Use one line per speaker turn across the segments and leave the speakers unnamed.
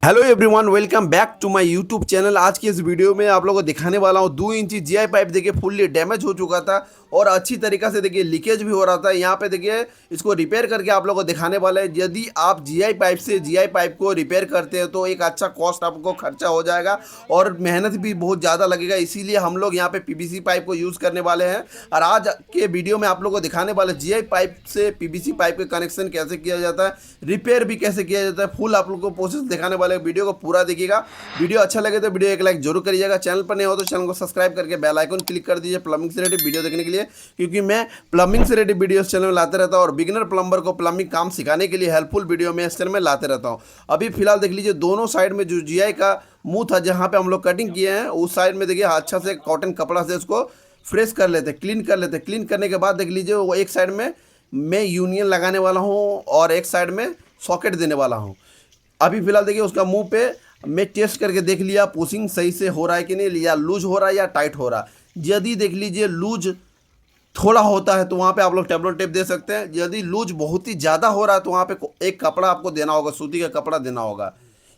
Hello everyone, welcome back to my YouTube channel. आज की इस वीडियो में आप लोगों को दिखाने वाला हूँ 2 इंची जीआई पाइप। देखिए फुल्ली डैमेज हो चुका था और अच्छी तरीक़ा से देखिए लीकेज भी हो रहा था। यहाँ पे देखिए इसको रिपेयर करके आप लोगों को दिखाने वाला है। यदि आप जीआई पाइप से जीआई पाइप को रिपेयर करते हैं तो एक अच्छा कॉस्ट आपको खर्चा हो जाएगा और मेहनत भी बहुत ज़्यादा लगेगा। इसीलिए हम लोग यहाँ पे पीवीसी पाइप को यूज़ करने वाले हैं और आज के वीडियो में आप लोगों को दिखाने वाले जीआई पाइप से पीवीसी पाइप का कनेक्शन कैसे किया जाता है, रिपेयर भी कैसे किया जाता है। फुल आप लोग को प्रोसेस दिखाने वाले वीडियो को पूरा देखिएगा। वीडियो अच्छा लगे तो वीडियो एक लाइक जरूर करिएगा। चैनल पर नहीं हो तो चैनल को सब्सक्राइब करके बेल आइकन क्लिक कर दीजिए प्लम्बिंग से रिलेटेड वीडियो देखने के लिए, क्योंकि मैं प्लम्बिंग से रिलेटेड वीडियो इस चैनल में लाते रहता हूँ और बिगिनर प्लम्बर को प्लम्बिंग काम सिखाने के लिए हेल्पफुल वीडियो में इस चैनल में लाते रहता हूँ। अभी फिलहाल देख लीजिए दोनों साइड में जो जीआई का मुंह था जहाँ पे हम लोग कटिंग किए हैं उस साइड में देखिए अच्छा से कॉटन कपड़ा से उसको फ्रेश कर लेते, क्लीन कर लेते। क्लीन करने के बाद देख लीजिए वो एक साइड में मैं यूनियन लगाने वाला हूँ और एक साइड में सॉकेट देने वाला हूँ। अभी फिलहाल देखिए उसका मुंह पे मैं टेस्ट करके देख लिया पुशिंग सही से हो रहा है कि नहीं, या लूज हो रहा है या टाइट हो रहा है। यदि देख लीजिए लूज थोड़ा होता है तो वहाँ पे आप लोग टेबलो टेप दे सकते हैं। यदि लूज बहुत ही ज़्यादा हो रहा है तो वहाँ पे एक कपड़ा आपको देना होगा, सूती का कपड़ा देना होगा।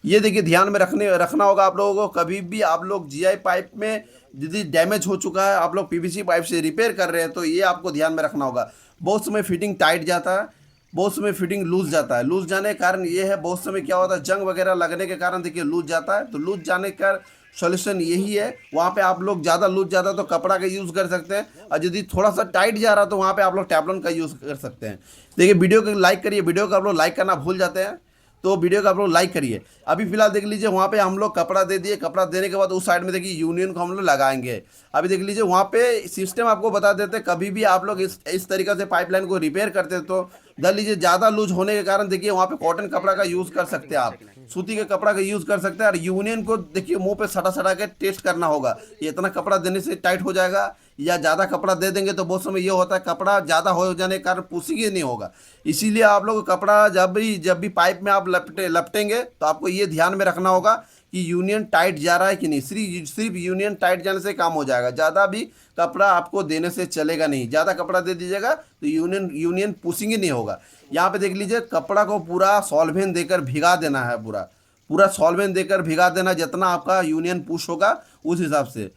ये देखिए ध्यान में रखना होगा आप लोगों को। कभी भी आप लोग जीआई पाइप में यदि डैमेज हो चुका है, आप लोग पीवीसी पाइप से रिपेयर कर रहे हैं तो ये आपको ध्यान में रखना होगा। बहुत समय फिटिंग टाइट जाता है, बहुत समय फिटिंग लूज जाता है। लूज जाने के कारण ये है, बहुत समय क्या होता है जंग वगैरह लगने के कारण देखिए लूज जाता है। तो लूज जाने का सॉल्यूशन यही है, वहाँ पे आप लोग ज़्यादा लूज जाता तो कपड़ा का यूज़ कर सकते हैं और यदि थोड़ा सा टाइट जा रहा तो वहाँ पे आप लोग टेफ्लॉन का यूज़ कर सकते हैं। देखिए वीडियो को लाइक करिए, वीडियो को आप लोग लाइक करना भूल जाते हैं तो वीडियो को आप लोग लाइक करिए। अभी फिलहाल देख लीजिए वहाँ पे हम लोग कपड़ा दे दिए। कपड़ा देने के बाद उस साइड में देखिए यूनियन को हम लोग लगाएंगे। अभी देख लीजिए वहाँ पे सिस्टम आपको बता देते हैं। कभी भी आप लोग इस तरीक़े से पाइपलाइन को रिपेयर करते हैं तो देख लीजिए ज़्यादा लूज होने के कारण देखिए वहाँ पे कॉटन कपड़ा का यूज़ कर सकते हैं, आप सूती के कपड़ा का यूज़ कर सकते हैं। और यूनियन को देखिए मुंह पे सटा सटा के टेस्ट करना होगा, ये इतना कपड़ा देने से टाइट हो जाएगा या ज़्यादा कपड़ा दे देंगे तो बहुत समय ये होता है कपड़ा ज़्यादा हो जाने के कारण पुशिंग ही नहीं होगा। इसीलिए आप लोग कपड़ा जब भी पाइप में आप लपटेंगे तो आपको ये ध्यान में रखना होगा कि यूनियन टाइट जा रहा है कि नहीं। सिर्फ यूनियन टाइट जाने से काम हो जाएगा, ज़्यादा भी कपड़ा आपको देने से चलेगा नहीं। ज़्यादा कपड़ा दे दीजिएगा तो यूनियन पुशिंग ही नहीं होगा। यहाँ पे देख लीजिए कपड़ा को पूरा सॉल्वेंट देकर भिगा देना है, पूरा पूरा सॉल्वेंट देकर भिगा देना। जितना आपका यूनियन पुश होगा उस हिसाब से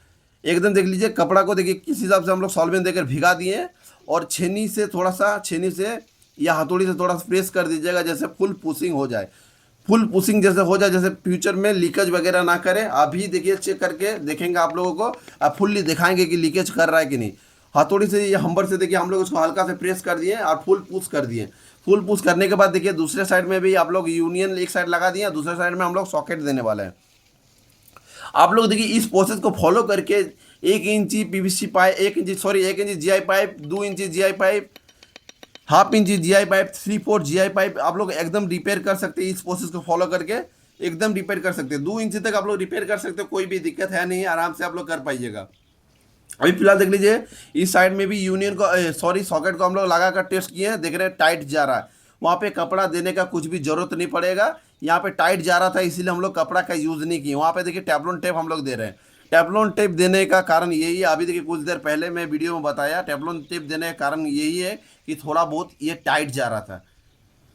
एकदम देख लीजिए कपड़ा को देखिए किस हिसाब से हम लोग सॉल्वेंट देकर भिगा दिए और छेनी से या हथौड़ी से थोड़ा सा प्रेस कर दीजिएगा जैसे फुल पुशिंग हो जाए। फुल पुशिंग जैसे हो जाए, जैसे फ्यूचर में लीकेज वगैरह ना करे। अभी देखिए चेक करके देखेंगे आप लोगों को, अब फुल्ली दिखाएंगे कि लीकेज कर रहा है कि नहीं। हथौड़ी से या हम्बर से देखिए हम लोग उसको हल्का से प्रेस कर दिए और फुल पुश कर दिए। फुल पुश करने के बाद देखिए दूसरे साइड में भी आप लोग यूनियन एक साइड लगा दिए, दूसरे साइड में हम लोग सॉकेट देने वाले हैं। आप लोग देखिए इस प्रोसेस को फॉलो करके 1 इंची पीवीसी पाइप, 1 इंची जीआई पाइप, 2 इंची जीआई पाइप, हाफ इंची जीआई पाइप, 3/4 जीआई पाइप आप लोग एकदम रिपेयर कर सकते हैं। इस प्रोसेस को फॉलो करके एकदम रिपेयर कर सकते हैं। 2 इंची तक आप लोग रिपेयर कर सकते हो, कोई भी दिक्कत है नहीं, आराम से आप लोग कर पाइएगा। अभी फिलहाल देख लीजिए इस साइड में भी यूनियन को सॉकेट को हम लोग लगा कर टेस्ट किए हैं, देख रहे हैं टाइट जा रहा है। वहाँ पे कपड़ा देने का कुछ भी जरूरत नहीं पड़ेगा। यहाँ पे टाइट जा रहा था इसीलिए हम लोग कपड़ा का यूज़ नहीं किए। वहाँ पे देखिए टेफ्लॉन टेप हम लोग दे रहे हैं। टेफ्लॉन टेप देने का कारण यही है, अभी देखिए कुछ देर पहले मैं वीडियो में बताया, टेफ्लॉन टेप देने का कारण यही है कि थोड़ा बहुत ये टाइट जा रहा था।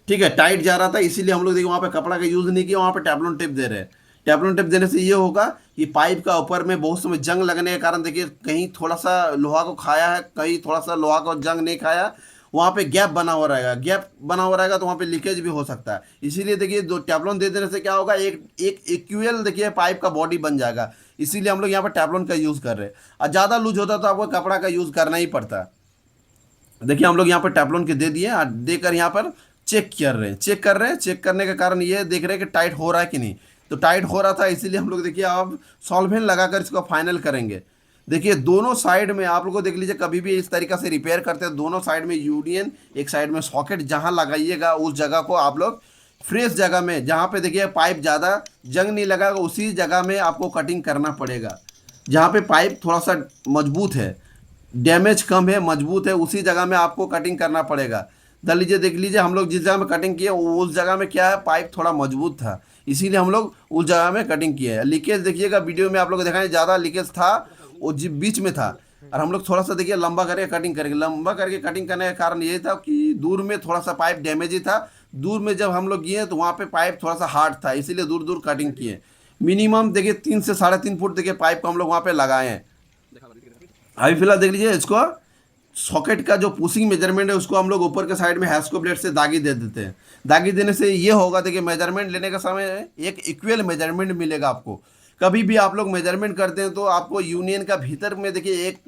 ठीक है, टाइट जा रहा था इसीलिए हम लोग देखिए वहाँ पे कपड़ा का यूज़ नहीं किया, वहाँ पे टेफ्लॉन टेप दे रहे हैं। टेफ्लॉन टेप देने से ये होगा कि पाइप का ऊपर में बहुत समय जंग लगने के कारण देखिए कहीं थोड़ा सा लोहा को खाया है, कहीं थोड़ा सा लोहा को जंग नहीं खाया, वहाँ पे गैप बना हुआ रहेगा। गैप बना हुआ रहेगा तो वहाँ पे लीकेज भी हो सकता है। इसीलिए देखिए दो टेफ्लॉन दे देने से क्या होगा, एक एक इक्वल देखिए पाइप का बॉडी बन जाएगा। इसीलिए हम लोग यहाँ पर टेफ्लॉन का यूज़ कर रहे हैं। और ज़्यादा लूज होता तो आपको कपड़ा का यूज़ करना ही पड़ता। देखिए हम लोग यहाँ पर टेफ्लॉन के दे दिए और देकर यहाँ पर चेक कर रहे हैं। चेक करने के कारण ये देख रहे हैं कि टाइट हो रहा है कि नहीं। तो टाइट हो रहा था इसीलिए हम लोग देखिए अब सॉल्वेंट लगाकर इसको फाइनल करेंगे। देखिए दोनों साइड में आप लोग को देख लीजिए, कभी भी इस तरीक़ा से रिपेयर करते हैं दोनों साइड में यूनियन, एक साइड में सॉकेट, जहाँ लगाइएगा उस जगह को आप लोग फ्रेश जगह में, जहाँ पे देखिए पाइप ज़्यादा जंग नहीं लगा उसी जगह में आपको कटिंग करना पड़ेगा। जहाँ पे पाइप थोड़ा सा मजबूत है, डैमेज कम है, मजबूत है, उसी जगह में आपको कटिंग करना पड़ेगा। देख लीजिए हम लोग जिस जगह में कटिंग किए उस जगह में क्या है, पाइप थोड़ा मजबूत था इसीलिए हम लोग उस जगह में कटिंग किए हैं। लीकेज देखिएगा वीडियो में आप लोग को दिखाएं, ज़्यादा लीकेज था वो बीच में था और हम लोग थोड़ा सा देखिए लंबा करके कटिंग करेंगे। लंबा करके कटिंग करने का कारण यही था कि दूर में थोड़ा सा पाइप डैमेज ही था दूर में जब हम लोग किए तो वहाँ पे पाइप थोड़ा सा हार्ड था, इसीलिए दूर दूर कटिंग किए। मिनिमम देखिए 3 से 3.5 फुट देखिए पाइप को हम लोग वहाँ पे लगाए हैं। अभी फिलहाल देख लीजिए इसको, सॉकेट का जो पुशिंग मेजरमेंट है उसको हम लोग ऊपर के साइड में हैस्को ब्लेड से दागी दे देते हैं। दागी देने से ये होगा, देखिए मेजरमेंट लेने का समय एक इक्वल मेजरमेंट मिलेगा आपको। कभी भी आप लोग मेजरमेंट करते हैं तो आपको यूनियन का भीतर में देखिए एक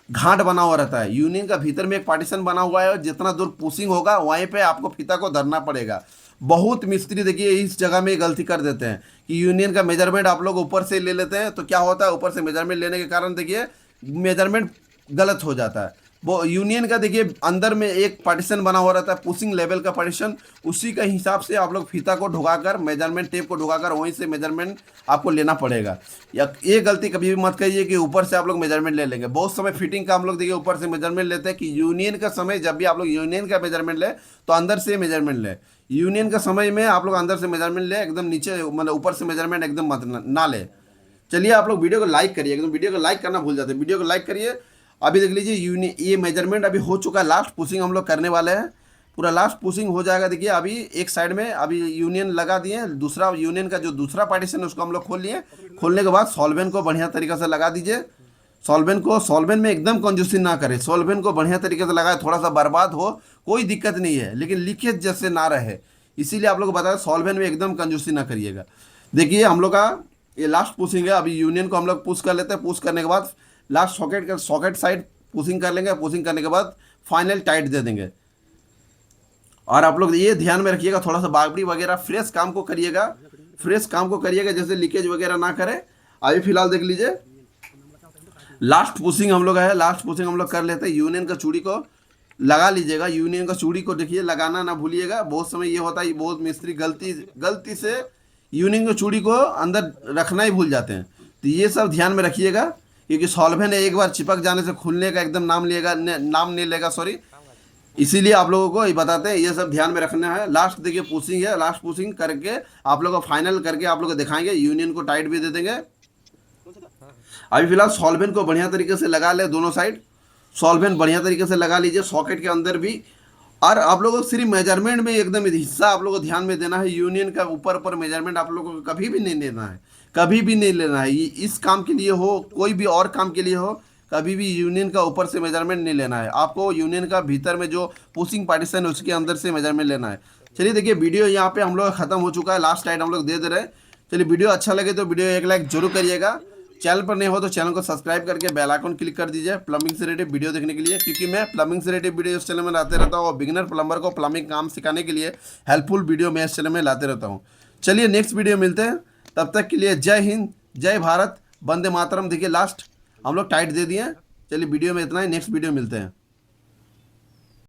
घाट बना हुआ रहता है, यूनियन का भीतर में एक पार्टीशन बना हुआ है, और जितना दूर पुशिंग होगा वहीं पे आपको फीता को धरना पड़ेगा। बहुत मिस्त्री देखिए इस जगह में गलती कर देते हैं कि यूनियन का मेजरमेंट आप लोग ऊपर से ले लेते हैं, तो क्या होता है ऊपर से मेजरमेंट लेने के कारण देखिए मेजरमेंट गलत हो जाता है। वो यूनियन का देखिए अंदर में एक पार्टीशन बना हुआ रहता है, पुशिंग लेवल का पार्टीशन, उसी के हिसाब से आप लोग फीता को ढुकाकर मेजरमेंट टेप को ढुकाकर वहीं से मेजरमेंट आपको लेना पड़ेगा। या ये गलती कभी भी मत करिए कि ऊपर से आप लोग मेजरमेंट ले लेंगे। बहुत समय फिटिंग का हम लोग देखिए ऊपर से मेजरमेंट लेते हैं, कि यूनियन का समय जब भी आप लोग यूनियन का मेजरमेंट ले तो अंदर से मेजरमेंट ले। यूनियन का समय में आप लोग अंदर से मेजरमेंट ले, एकदम नीचे मतलब ऊपर से मेजरमेंट एकदम मत ना ले। चलिए आप लोग वीडियो को लाइक करिए, एकदम वीडियो को लाइक करना भूल जाते हैं, वीडियो को लाइक करिए। अभी देख लीजिए ये मेजरमेंट अभी हो चुका है, लास्ट पुशिंग हम लोग करने वाले हैं, पूरा लास्ट पुशिंग हो जाएगा। देखिए अभी एक साइड में अभी यूनियन लगा दिए, दूसरा यूनियन का जो दूसरा पार्टीशन है उसको हम लोग खोल लिए। खोलने के बाद सॉल्वेंट को बढ़िया तरीके से लगा दीजिए। सॉल्वेंट में एकदम कंजूसी ना करें, सॉल्वेंट को बढ़िया तरीके से लगाए, थोड़ा सा बर्बाद हो कोई दिक्कत नहीं है, लेकिन लीकेज जैसे ना रहे, इसीलिए आप लोग को बताया सॉल्वेंट में एकदम कंजूसी ना करिएगा। देखिए हम लोग का ये लास्ट पुशिंग है, अभी यूनियन को हम लोग पुश कर लेते हैं। पुश करने के बाद लास्ट सॉकेट साइड पुशिंग कर लेंगे, पुशिंग करने के बाद फाइनल टाइट दे देंगे। और आप लोग ये ध्यान में रखिएगा, थोड़ा सा बागड़ी वगैरह फ्रेश काम को करिएगा, फ्रेश काम को करिएगा, जैसे लीकेज वगैरह ना करे। अभी फिलहाल देख लीजिए लास्ट पुशिंग हम लोग है, लास्ट पुशिंग हम लोग कर लेते हैं। यूनियन का चूड़ी को लगा लीजिएगा, यूनियन का चूड़ी को देखिए लगाना ना भूलिएगा। बहुत समय ये होता है, बहुत मिस्त्री गलती से यूनियन की चूड़ी को अंदर रखना ही भूल जाते हैं, तो ये सब ध्यान में रखिएगा, क्योंकि सॉल्वेंट एक बार चिपक जाने से खुलने का एकदम नाम नहीं लेगा, सॉरी। इसीलिए आप लोगों को ये बताते हैं, ये सब ध्यान में रखना है। लास्ट देखिए पुशिंग है, लास्ट पुशिंग करके आप लोग को फाइनल करके आप लोग को दिखाएंगे, यूनियन को टाइट भी दे देंगे। अभी फिलहाल सॉल्वेंट को बढ़िया तरीके से लगा ले, दोनों साइड सॉल्वेंट बढ़िया तरीके से लगा लीजिए, सॉकेट के अंदर भी। और आप लोगों को सिर्फ मेजरमेंट में एकदम हिस्सा आप लोगों को ध्यान में देना है, यूनियन का ऊपर मेजरमेंट आप लोगों को कभी भी नहीं लेना है, कभी भी नहीं लेना है। इस काम के लिए हो, कोई भी और काम के लिए हो, कभी भी यूनियन का ऊपर से मेजरमेंट नहीं लेना है। आपको यूनियन का भीतर में जो पुशिंग पार्टीशन है उसके अंदर से मेजरमेंट लेना है। चलिए देखिए वीडियो यहाँ पे हम लोग खत्म हो चुका है, लास्ट टाइट हम लोग दे रहे हैं। चलिए वीडियो अच्छा लगे तो वीडियो एक लाइक जरूर करिएगा, चैनल पर नहीं हो तो चैनल को सब्सक्राइब करके बेल आइकन क्लिक कर दीजिए प्लम्बिंग से रिलेटेड वीडियो देखने के लिए, क्योंकि मैं प्लम्बिंग से रिलेटेड वीडियो इस चैनल में लाते रहता हूँ और बिगिनर प्लम्बर को प्लम्बिंग काम सिखाने के लिए हेल्पफुल वीडियो मैं इस चैनल में लाते रहता हूँ। चलिए नेक्स्ट वीडियो मिलते हैं, तब तक के लिए जय हिंद, जय भारत, वंदे मातरम। देखिए लास्ट हम लोग टाइट दे दिए। चलिए वीडियो में इतना ही, नेक्स्ट वीडियो मिलते हैं।